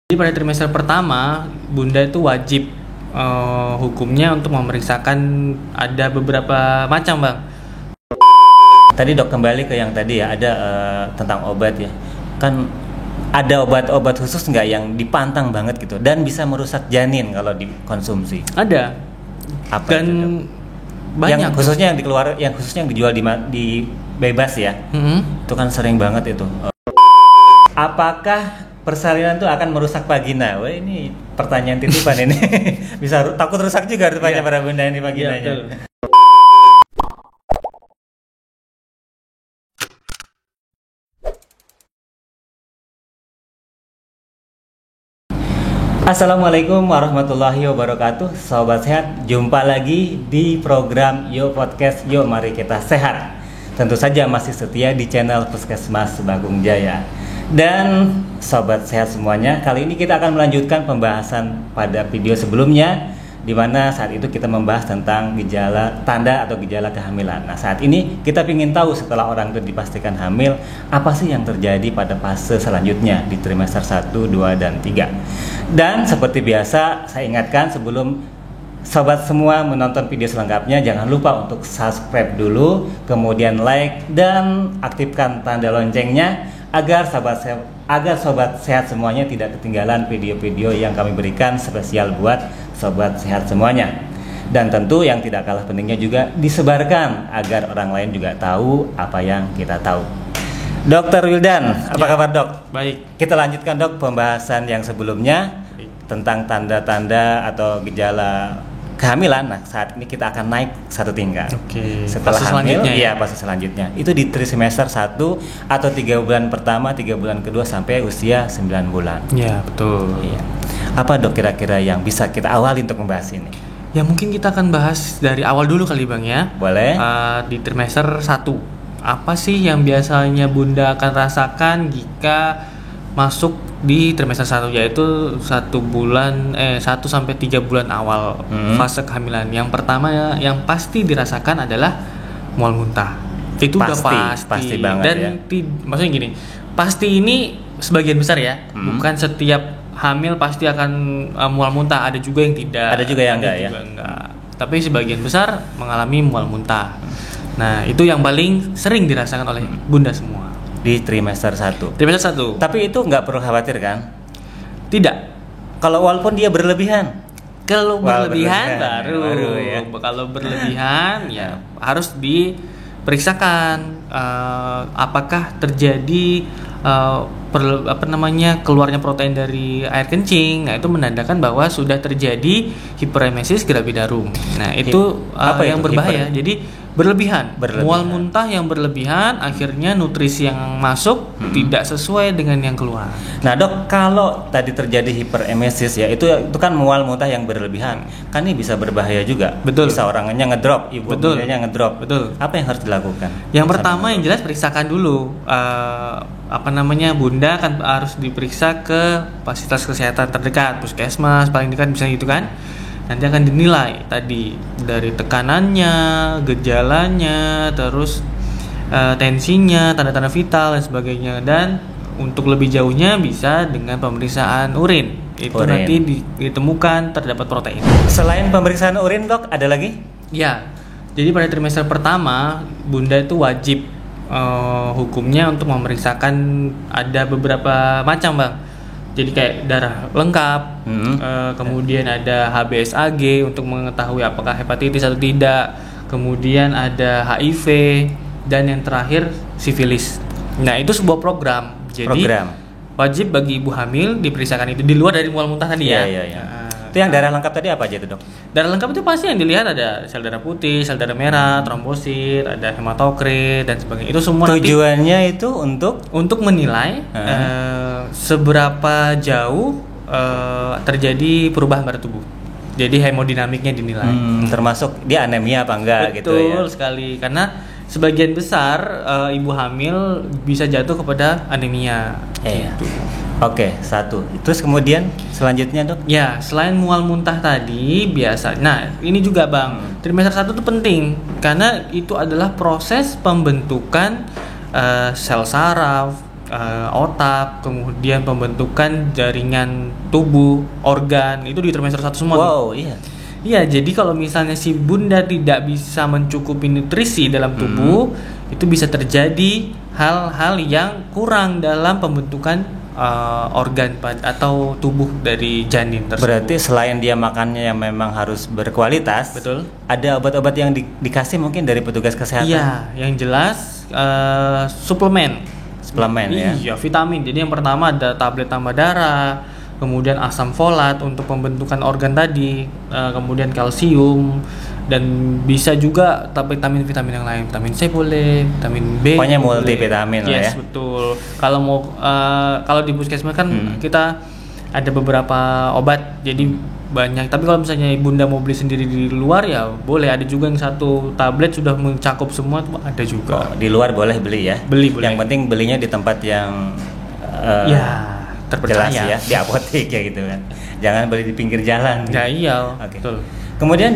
Jadi pada trimester pertama, Bunda itu wajib hukumnya untuk memeriksakan ada beberapa macam, Bang. Tadi dok, kembali ke yang tadi ya, ada tentang obat ya. Kan ada obat-obat khusus nggak yang dipantang banget gitu dan bisa merusak janin kalau dikonsumsi? Ada. Apa Dan itu, Dok? banyak. Yang khususnya yang dijual di bebas ya. Itu kan sering banget itu. Apakah persalinan itu akan merusak vagina? Wah, ini pertanyaan titipan ini. Bisa takut rusak juga rupanya para bunda ini vaginanya. Iya, Assalamualaikum warahmatullahi wabarakatuh. Sobat sehat, jumpa lagi di program Yo Podcast Yo Mari Kita Sehat. Tentu saja masih setia di channel Puskesmas Bagong Jaya. Dan sobat sehat semuanya, kali ini kita akan melanjutkan pembahasan pada video sebelumnya, di mana saat itu kita membahas tentang gejala tanda atau gejala kehamilan. Nah, saat ini kita ingin tahu setelah orang itu dipastikan hamil, apa sih yang terjadi pada fase selanjutnya di trimester 1, 2, dan 3. Dan seperti biasa, saya ingatkan sebelum sobat semua menonton video selengkapnya, jangan lupa untuk subscribe dulu, kemudian like dan aktifkan tanda loncengnya agar sobat sehat semuanya tidak ketinggalan video-video yang kami berikan spesial buat sobat sehat semuanya. Dan tentu yang tidak kalah pentingnya juga disebarkan agar orang lain juga tahu apa yang kita tahu. Dr. Wildan, apa kabar dok? Baik. Kita lanjutkan dok pembahasan yang sebelumnya tentang tanda-tanda atau gejala kehamilan. Nah, saat ini kita akan naik satu tingkat. Oke. Setelah Fase hamil, selanjutnya ya? fase selanjutnya. Itu di trimester 1 atau 3 bulan pertama, 3 bulan kedua sampai usia 9 bulan. Ya, betul. Iya. Apa dok kira-kira yang bisa kita awali untuk membahas ini? Ya, mungkin kita akan bahas dari awal dulu kali, Bang ya. Boleh. Di trimester 1. Apa sih yang biasanya Bunda akan rasakan jika masuk di trimester 1, yaitu 1 sampai 3 bulan awal fase kehamilan. Yang pertama yang pasti dirasakan adalah mual muntah. Itu udah Pasti banget. Dan ya. Maksudnya gini, pasti ini sebagian besar ya, bukan setiap hamil pasti akan mual muntah. Ada juga yang tidak. Ada juga yang enggak ya. Enggak. Tapi sebagian besar mengalami mual muntah. Nah, itu yang paling sering dirasakan oleh Bunda semua Di trimester 1. trimester 1. Tapi itu nggak perlu khawatir kan? Tidak. Kalau walaupun dia berlebihan. Kalau Wah, berlebihan baru ya. Kalau berlebihan ya harus diperiksakan apakah terjadi keluarnya protein dari air kencing. Nah, itu menandakan bahwa sudah terjadi hiperemesis gravidarum. Nah, itu yang berbahaya. Jadi berlebihan. Mual muntah yang berlebihan, akhirnya nutrisi yang masuk tidak sesuai dengan yang keluar. Nah dok, kalau tadi terjadi hiperemesis ya, itu kan mual muntah yang berlebihan, kan ini bisa berbahaya juga. Betul. Bisa orangnya ngedrop, ibunya ngedrop. Betul. Apa yang harus dilakukan? Yang pertama yang jelas periksakan dulu Bunda kan harus diperiksa ke fasilitas kesehatan terdekat, puskesmas paling dekat misalnya gitu kan. Nanti akan dinilai tadi dari tekanannya, gejalanya, terus tensinya, tanda-tanda vital dan sebagainya. Dan untuk lebih jauhnya bisa dengan pemeriksaan urin. Itu nanti ditemukan terdapat protein. Selain pemeriksaan urin dok, ada lagi? Ya, jadi pada trimester pertama Bunda itu wajib hukumnya untuk memeriksakan ada beberapa macam, Bang. Jadi kayak darah lengkap, kemudian ada HBsAg untuk mengetahui apakah hepatitis atau tidak, kemudian ada HIV, dan yang terakhir sifilis. Nah, itu sebuah program. Jadi wajib bagi ibu hamil diperiksakan itu di luar dari mual muntah tadi ya. Iya. Itu yang darah lengkap tadi apa aja itu dok? Darah lengkap itu pasti yang dilihat ada sel darah putih, sel darah merah, trombosit, ada hematokrit dan sebagainya. Itu semua tujuannya itu untuk menilai seberapa jauh terjadi perubahan pada tubuh. Jadi hemodinamiknya dinilai. Termasuk dia anemia apa enggak. Betul, gitu ya. Betul sekali, karena sebagian besar ibu hamil bisa jatuh kepada anemia. Gitu. Oke, 1. Terus kemudian selanjutnya dok? Ya, selain mual muntah tadi biasa. Nah, ini juga Bang, trimester 1 itu penting karena itu adalah proses pembentukan sel saraf, otak, kemudian pembentukan jaringan tubuh, organ, itu di trimester 1 semua. Wow, iya. Iya, jadi kalau misalnya si bunda tidak bisa mencukupi nutrisi dalam tubuh, itu bisa terjadi hal-hal yang kurang dalam pembentukan organ atau tubuh dari janin tersebut. Berarti selain dia makannya yang memang harus berkualitas, Betul. Ada obat-obat yang dikasih mungkin dari petugas kesehatan. Iya, yang jelas suplemen ya. Iya, vitamin. Jadi yang pertama ada tablet tambah darah, kemudian asam folat untuk pembentukan organ tadi, kemudian kalsium, dan bisa juga vitamin yang lain, vitamin C boleh, vitamin B. Pokoknya boleh. multivitamin lah ya. Yes, betul. Kalau mau kalau di puskesmas kan kita ada beberapa obat, jadi banyak. Tapi kalau misalnya bunda mau beli sendiri di luar ya boleh. Ada juga yang satu tablet sudah mencakup semua, ada juga. Di luar boleh beli ya. Beli boleh. Yang penting belinya di tempat yang ya terpercaya jelas ya, di apotek ya gitu kan. Jangan beli di pinggir jalan. Ya iya. Oke. Betul. Kemudian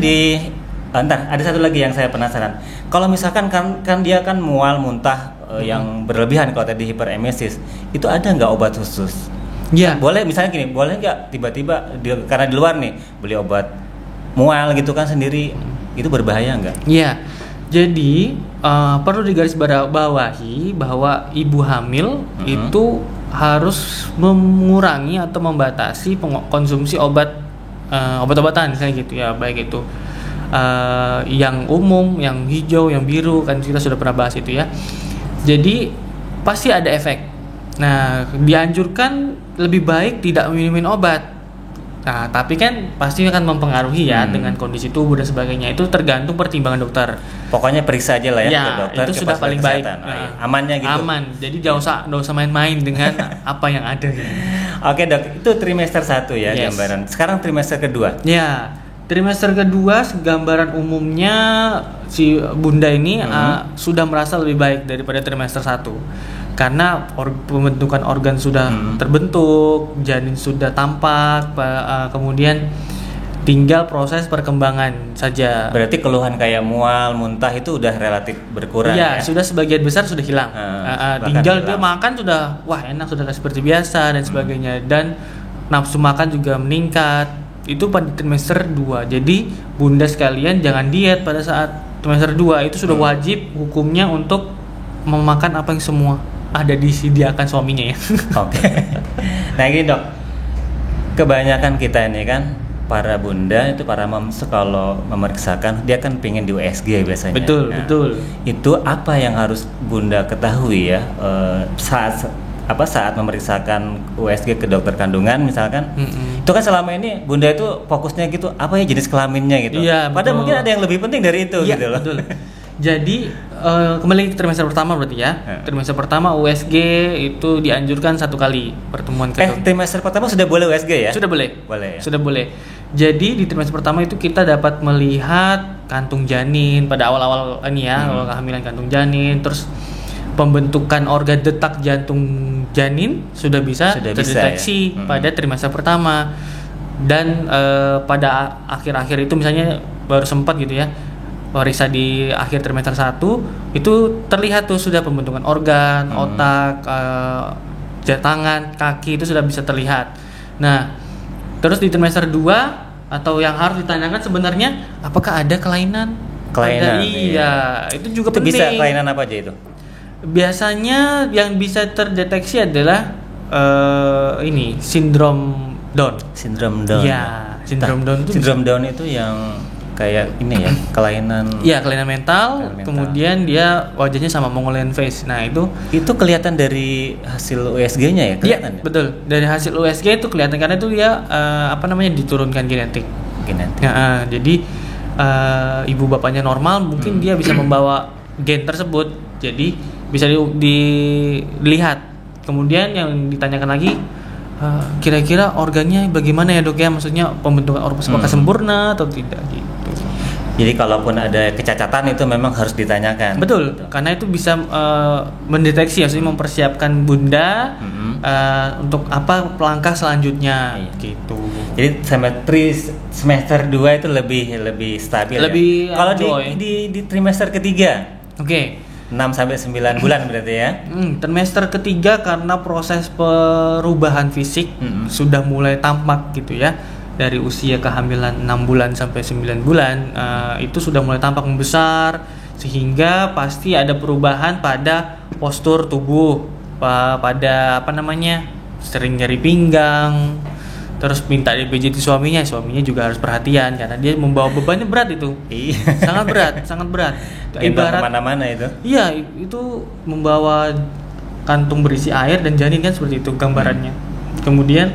ada satu lagi yang saya penasaran. Kalau misalkan kan dia kan mual, muntah yang berlebihan, kalau tadi hiperemesis, itu ada nggak obat khusus? Ya. Boleh misalnya gini, boleh nggak tiba-tiba karena di luar nih beli obat mual gitu kan sendiri, itu berbahaya nggak? Iya. Jadi perlu digarisbawahi bahwa ibu hamil itu harus mengurangi atau membatasi konsumsi obat-obatan misalnya gitu ya, baik itu yang umum, yang hijau, yang biru, kan kita sudah pernah bahas itu ya. Jadi pasti ada efek. Nah, dianjurkan lebih baik tidak minum obat. Nah, tapi kan pasti akan mempengaruhi ya dengan kondisi tubuh dan sebagainya. Itu tergantung pertimbangan dokter. Pokoknya periksa aja lah ya, ke dokter. Itu sudah paling baik. Amannya gitu. Aman. Jadi nggak usah main-main dengan apa yang ada. Gitu. Oke dok, itu trimester 1 ya, yes. Gambaran. Sekarang trimester kedua. Ya, trimester kedua gambaran umumnya si bunda ini sudah merasa lebih baik daripada trimester 1. Karena pembentukan organ sudah terbentuk, janin sudah tampak, kemudian tinggal proses perkembangan saja. Berarti keluhan kayak mual, muntah itu udah relatif berkurang ya? Sudah sebagian besar sudah hilang. Tinggal dia makan sudah, wah enak, sudah seperti biasa dan sebagainya. Dan nafsu makan juga meningkat. Itu pada trimester 2. Jadi bunda sekalian jangan diet pada saat trimester 2. Itu sudah wajib hukumnya untuk memakan apa yang semua ada disediakan suaminya ya. Oke. Nah gini dok, kebanyakan kita ini kan para bunda itu, para moms kalau memeriksakan dia kan pengen di USG biasanya. Betul, betul. Itu apa yang harus bunda ketahui ya saat memeriksakan USG ke dokter kandungan misalkan. Itu kan selama ini bunda itu fokusnya gitu, apa ya jenis kelaminnya gitu. Iya, padahal mungkin ada yang lebih penting dari itu gitu loh. Betul. Jadi kembali ke trimester pertama berarti ya. Trimester pertama USG itu dianjurkan 1 kali pertemuan trimester pertama sudah boleh USG ya? Sudah boleh. Boleh ya? Sudah boleh. Jadi di trimester pertama itu kita dapat melihat kantung janin pada awal-awal ini ya, awal kehamilan kantung janin, terus pembentukan organ detak jantung janin sudah bisa terdeteksi ya? Pada trimester pertama. Dan pada akhir-akhir itu misalnya baru sempat gitu ya, periksa di akhir trimester 1 itu terlihat tuh sudah pembentukan organ, otak, tangan, kaki itu sudah bisa terlihat. Nah, terus di trimester 2 atau yang harus ditanyakan sebenarnya apakah ada kelainan? Iya, itu juga penting. Bisa kelainan apa aja itu? Biasanya yang bisa terdeteksi adalah sindrom Down. Sindrom Down. Iya, sindrom Down itu. Sindrom Down itu yang kayak ini ya, kelainan. Iya, kelainan mental. Kemudian dia wajahnya sama Mongolian face. Nah, itu kelihatan dari hasil USG-nya ya, kelihatan. Iya, betul. Dari hasil USG itu kelihatan karena itu dia diturunkan genetik. Nah, jadi ibu bapaknya normal, mungkin dia bisa membawa gen tersebut. Jadi bisa dilihat. Kemudian yang ditanyakan lagi, kira-kira organnya bagaimana ya dok ya, maksudnya pembentukan organ apakah sempurna atau tidak gitu. Jadi kalaupun ada kecacatan itu memang harus ditanyakan. Betul, karena itu bisa mendeteksi, maksudnya mempersiapkan bunda untuk apa langkah selanjutnya gitu. Jadi semester 2 itu lebih stabil. Lebih ya? Kalau di trimester ketiga. Oke. 6 sampai 9 bulan berarti ya. Trimester ketiga karena proses perubahan fisik sudah mulai tampak gitu ya. Dari usia kehamilan 6 bulan sampai 9 bulan itu sudah mulai tampak membesar, sehingga pasti ada perubahan pada postur tubuh, pada sering nyeri pinggang, terus minta dipijiti suaminya juga harus perhatian karena dia membawa bebannya berat itu. Iya. sangat berat. Ibarat kemana-mana itu. Iya, itu membawa kantung berisi air dan janin kan seperti itu gambarannya. Kemudian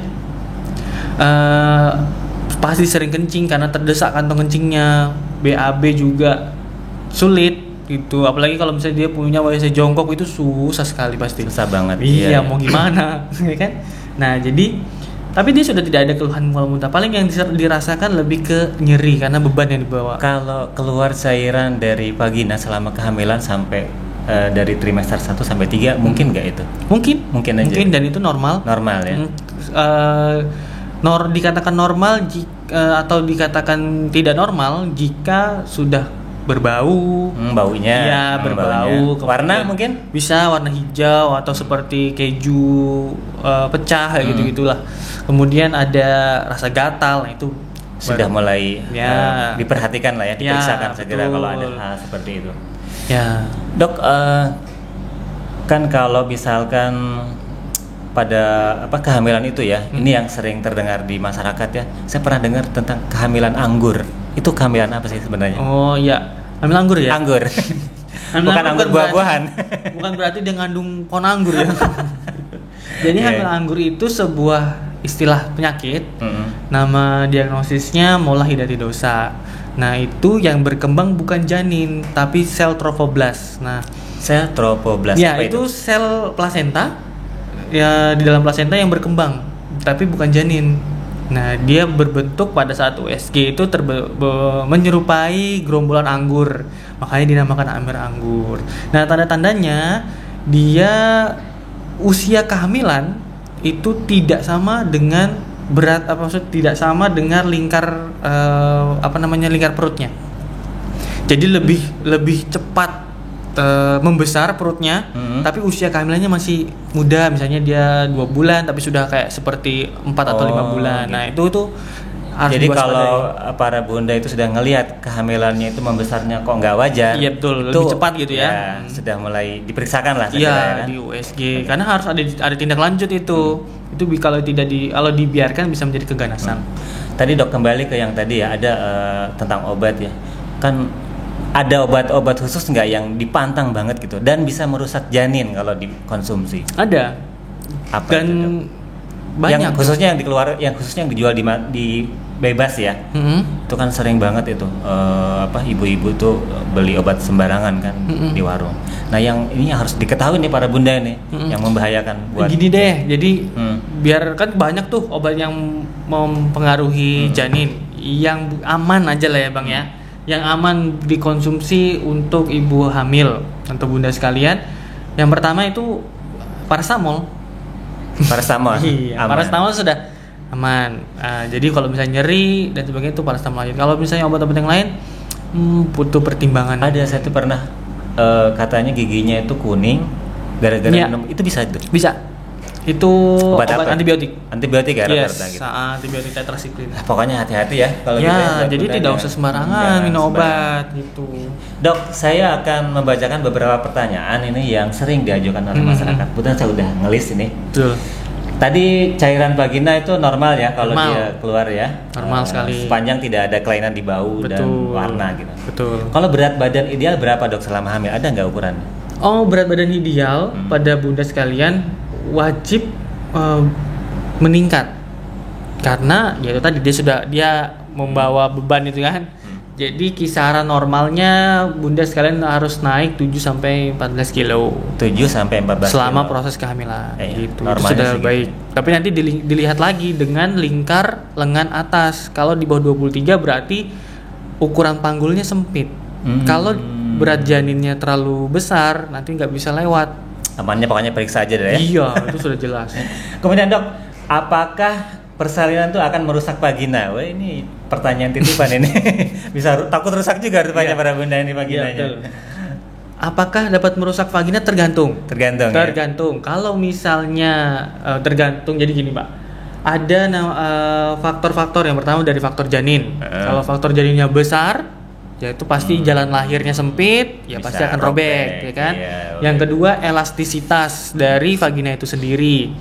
pasti sering kencing karena terdesak kantong kencingnya. BAB juga sulit gitu, apalagi kalau misalnya dia punya WC jongkok itu susah sekali pasti. Susah banget. Iya, mau gimana, ya kan? Nah, tapi dia sudah tidak ada keluhan mual muntah. Paling yang dirasakan lebih ke nyeri karena beban yang dibawa. Kalau keluar cairan dari vagina selama kehamilan sampai dari trimester 1 sampai 3 mungkin nggak itu? Mungkin aja. Mungkin, dan itu normal. Normal ya. Dikatakan normal atau dikatakan tidak normal jika sudah berbau. Baunya. Ya, berbau. Warna mungkin? Bisa warna hijau atau seperti keju pecah gitu-gitulah. Kemudian ada rasa gatal, nah itu sudah mulai diperhatikan lah ya, diperiksakan segera betul. Kalau ada hal seperti itu. Ya. Dok, kan kalau misalkan pada kehamilan itu ya, ini yang sering terdengar di masyarakat ya. Saya pernah dengar tentang kehamilan anggur. Itu kehamilan apa sih sebenarnya? Oh iya, hamil anggur ya? Anggur. Bukan anggur buah-buahan. Bukan berarti dia ngandung pohon anggur ya. Jadi hamil anggur itu sebuah istilah penyakit. Nama diagnosisnya mola hidatidosa. Nah, itu yang berkembang bukan janin tapi sel trophoblast. Nah, sel trophoblast ya, itu sel plasenta ya, di dalam plasenta yang berkembang tapi bukan janin. Nah, dia berbentuk pada saat USG itu menyerupai gerombolan anggur, makanya dinamakan hamil anggur. Nah, tanda-tandanya dia usia kehamilan itu tidak sama dengan tidak sama dengan lingkar lingkar perutnya. Jadi lebih cepat membesar perutnya, tapi usia kehamilannya masih muda, misalnya dia 2 bulan tapi sudah kayak seperti 4 atau 5 bulan. Gitu. Nah, itu harus jadi kalau para bunda itu sudah ngelihat kehamilannya itu membesarnya kok nggak wajar, iya betul, lebih cepat gitu ya. Sudah mulai diperiksakan lah. Iya, di USG, karena harus ada tindak lanjut itu. Itu kalau kalau dibiarkan bisa menjadi keganasan. Tadi dok, kembali ke yang tadi ya, ada tentang obat ya. Kan ada obat-obat khusus nggak yang dipantang banget gitu dan bisa merusak janin kalau dikonsumsi? Ada. Apa dan itu, banyak. Yang khususnya yang dijual di bebas ya. Itu kan sering banget itu ibu-ibu tuh beli obat sembarangan kan di warung. Nah, yang ini harus diketahui nih para bunda nih, yang membahayakan buat. Gini deh, jadi biar kan banyak tuh obat yang mempengaruhi janin, yang aman aja lah ya Bang ya. Yang aman dikonsumsi untuk ibu hamil, untuk bunda sekalian. Yang pertama itu paracetamol. Iya, paracetamol sudah aman. Jadi kalau misalnya nyeri dan sebagainya itu paracetamol aja. Kalau misalnya obat-obat yang lain butuh pertimbangan. Ada, saya tuh pernah katanya giginya itu kuning gara-gara minum itu, bisa itu? Bisa. Itu obat antibiotik. Antibiotik ya, rata-rata gitu. Antibiotik tetrasiklin. Pokoknya hati-hati ya kalau ya, gitu ya. Jadi tidak usah sembarangan minum obat gitu. Dok, saya akan membacakan beberapa pertanyaan ini yang sering diajukan oleh masyarakat. Kebetulan saya udah ngelis ini. Betul. Tadi cairan vagina itu normal ya kalau dia keluar ya. Normal sekali. Sepanjang tidak ada kelainan di bau dan warna gitu. Betul. Kalau berat badan ideal berapa dok selama hamil? Ada nggak ukurannya? Oh, berat badan ideal pada bunda sekalian wajib meningkat karena ya itu tadi dia membawa beban itu kan. Jadi kisaran normalnya bunda sekalian harus naik 7 sampai 14 kilo. 7 sampai 14 selama kilo. Proses kehamilan gitu. Itu segitu. sudah baik. Tapi nanti dilihat lagi dengan lingkar lengan atas. Kalau di bawah 23 berarti ukuran panggulnya sempit. Kalau berat janinnya terlalu besar nanti nggak bisa lewat. Amannya pokoknya periksa aja deh ya. Iya, itu sudah jelas. Kemudian dok, apakah persalinan itu akan merusak vagina? Wah, ini pertanyaan titipan ini. Bisa takut rusak juga rupanya para bunda ini vaginanya. apakah dapat merusak vagina? Tergantung. Tergantung. Ya? Tergantung. Kalau misalnya tergantung, jadi gini Pak. Ada faktor-faktor. Yang pertama dari faktor janin. Kalau faktor janinnya besar, ya itu pasti jalan lahirnya sempit, ya Bisa pasti akan robek, ya kan. Iya, Yang kedua elastisitas dari vagina itu sendiri.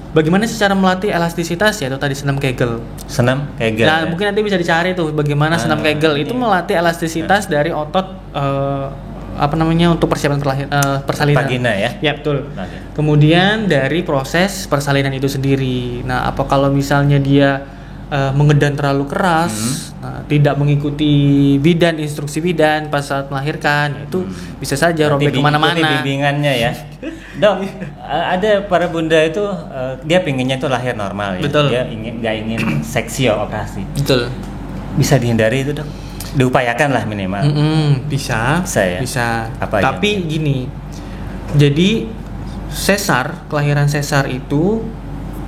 Bagaimana sih cara melatih elastisitas? Ya itu tadi senam Kegel. Senam Kegel. Nah, ya? mungkin nanti bisa dicari tuh bagaimana senam Kegel. Itu melatih elastisitas dari otot untuk persiapan persalinan. Vagina ya. Ya betul. Oke. Kemudian dari proses persalinan itu sendiri. Nah, apa kalau misalnya dia mengedan terlalu keras, tidak mengikuti instruksi bidan pas saat melahirkan, itu bisa saja robek kemana-mana. Bimbingannya ya. Dok, ada para bunda itu dia pinginnya itu lahir normal ya. Betul. Dia nggak ingin seksio operasi. Betul. Bisa dihindari itu dok? Diupayakan lah minimal. Bisa ya. Bisa. Apa tapi aja? Gini, jadi kelahiran sesar itu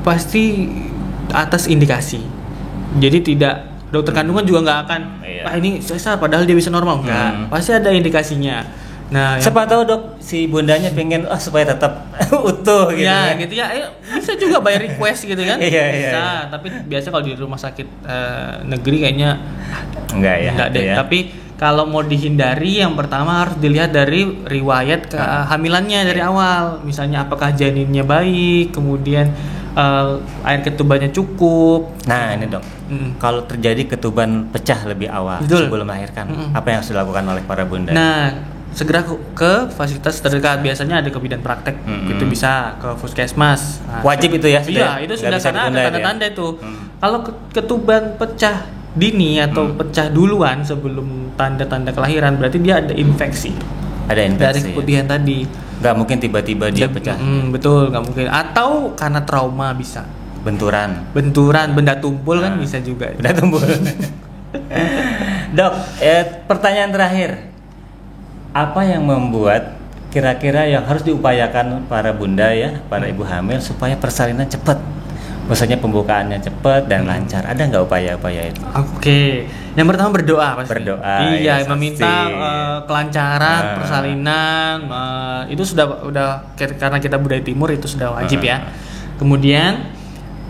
pasti atas indikasi. Jadi tidak, dokter kandungan juga nggak akan, ini sesar padahal dia bisa normal, enggak. Pasti ada indikasinya. Nah, siapa tahu dok si bundanya pengen supaya tetap utuh gitu. Ya, gitu ya. Bisa juga bayar request gitu kan? Iya, bisa. Tapi biasa kalau di rumah sakit negeri kayaknya enggak deh. Ya. Tapi kalau mau dihindari, yang pertama harus dilihat dari riwayat kehamilannya dari awal. Misalnya apakah janinnya baik, kemudian air ketubannya cukup. Nah ini dok, kalau terjadi ketuban pecah lebih awal sebelum melahirkan, apa yang harus dilakukan oleh para bunda? Nah, segera ke fasilitas terdekat. Biasanya ada ke bidan praktek, itu bisa ke puskesmas. Nah, wajib itu ya? Iya, itu sudah karena ada tanda-tanda itu. Kalau ketuban pecah dini atau pecah duluan sebelum tanda-tanda kelahiran, berarti dia ada infeksi. Ada infeksi dari keputihan tadi. Nggak mungkin tiba-tiba dia pecah. Betul, nggak mungkin. Atau karena trauma bisa. Benturan, benda tumpul kan bisa juga. Benda tumpul. Dok, pertanyaan terakhir. Apa yang membuat kira-kira yang harus diupayakan para bunda ya, para ibu hamil supaya persalinan cepat? Maksudnya pembukaannya cepat dan lancar. Ada nggak upaya-upaya itu? Oke. Yang pertama berdoa pasti. Berdoa. Iya, meminta kelancaran persalinan. Itu udah karena kita budaya timur itu sudah wajib ya. Kemudian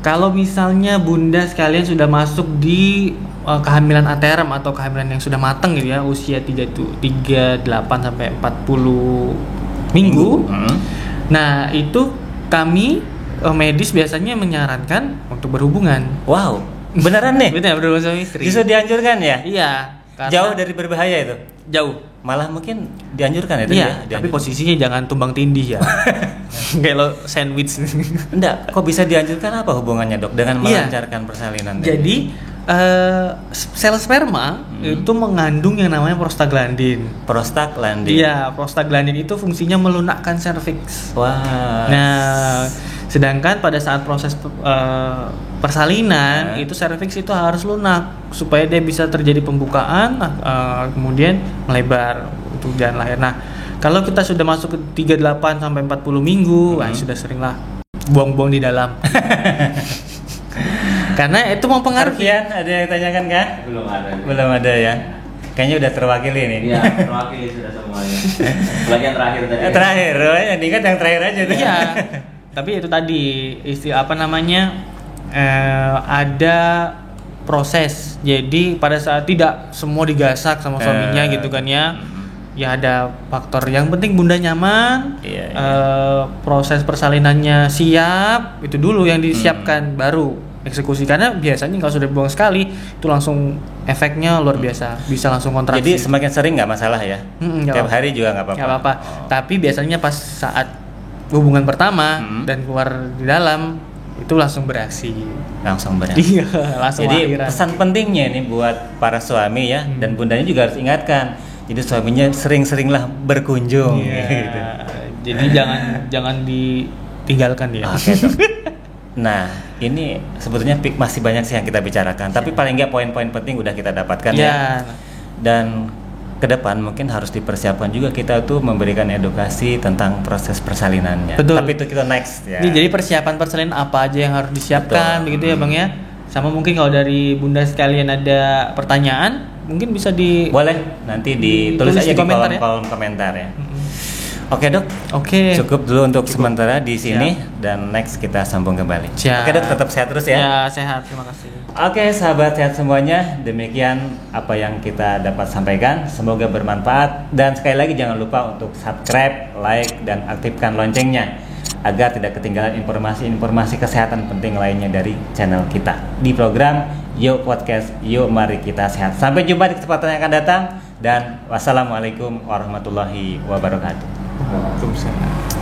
kalau misalnya bunda sekalian sudah masuk di kehamilan aterem atau kehamilan yang sudah matang gitu ya, usia 38 sampai 40 minggu. Nah, itu kami medis biasanya menyarankan untuk berhubungan. Wow, beneran nih? Bener, berhubungan suami istri. Justru dianjurkan ya? Iya. Jauh dari berbahaya itu? Jauh. Malah mungkin dianjurkan itu ya? Iya, tapi posisinya jangan tumbang tindih ya. Kayak lo sandwich. Enggak, kok bisa dianjurkan, apa hubungannya dok dengan melancarkan persalinan? Jadi sel sperma itu mengandung yang namanya prostaglandin. Prostaglandin? Iya, prostaglandin itu fungsinya melunakkan serviks. Wah. Nah, sedangkan pada saat proses persalinan itu serviks itu harus lunak supaya dia bisa terjadi pembukaan, kemudian melebar untuk jalan lahir. Nah, kalau kita sudah masuk ke 38 sampai 40 minggu, sudah seringlah buang-buang di dalam. Karena itu mempengaruhi. Ada yang tanyakan kah? Belum ada ya. Kayaknya udah terwakili nih. Iya, terwakili sudah semuanya. Bagian terakhir tadi. Terakhir, yang diingat yang terakhir aja tuh. Iya. Tapi itu tadi ada proses. Jadi pada saat tidak semua digasak sama suaminya gitu kan ya. Ya ada faktor yang penting bunda nyaman. Proses persalinannya siap, itu dulu yang disiapkan, baru eksekusi. Karena biasanya kalau sudah dibuang sekali itu langsung efeknya luar biasa, bisa langsung kontraksi. Jadi semakin sering nggak masalah ya? Tiap hari juga nggak apa-apa? Nggak apa-apa. Tapi biasanya pas saat hubungan pertama dan keluar di dalam itu langsung beraksi. Iya, langsung. Jadi akhiran. pesan pentingnya ini buat para suami ya, dan bundanya juga harus ingatkan. Jadi suaminya sering-seringlah berkunjung. Gitu. Jadi jangan ditinggalkan ya. Oke, dok. Nah, ini sebetulnya masih banyak sih yang kita bicarakan, tapi paling nggak poin-poin penting udah kita dapatkan ya. Dan ke depan mungkin harus dipersiapkan juga kita tuh memberikan edukasi tentang proses persalinannya. Betul. Tapi itu kita next ya. Jadi persiapan persalinan apa aja yang harus disiapkan, begitu ya Bang ya. Sama mungkin kalau dari bunda sekalian ada pertanyaan, mungkin bisa boleh nanti ditulis aja di kolom komentar ya. Oke dok, Oke. cukup dulu untuk sementara di sini dan next kita sambung kembali. Siap. Oke dok, tetap sehat terus ya. Ya, sehat. Terima kasih. Oke sahabat sehat semuanya, demikian apa yang kita dapat sampaikan. Semoga bermanfaat dan sekali lagi jangan lupa untuk subscribe, like, dan aktifkan loncengnya agar tidak ketinggalan informasi-informasi kesehatan penting lainnya dari channel kita di program Yo Podcast, Yuk Mari Kita Sehat. Sampai jumpa di kesempatan yang akan datang dan wassalamualaikum warahmatullahi wabarakatuh. Waalaikumsalam.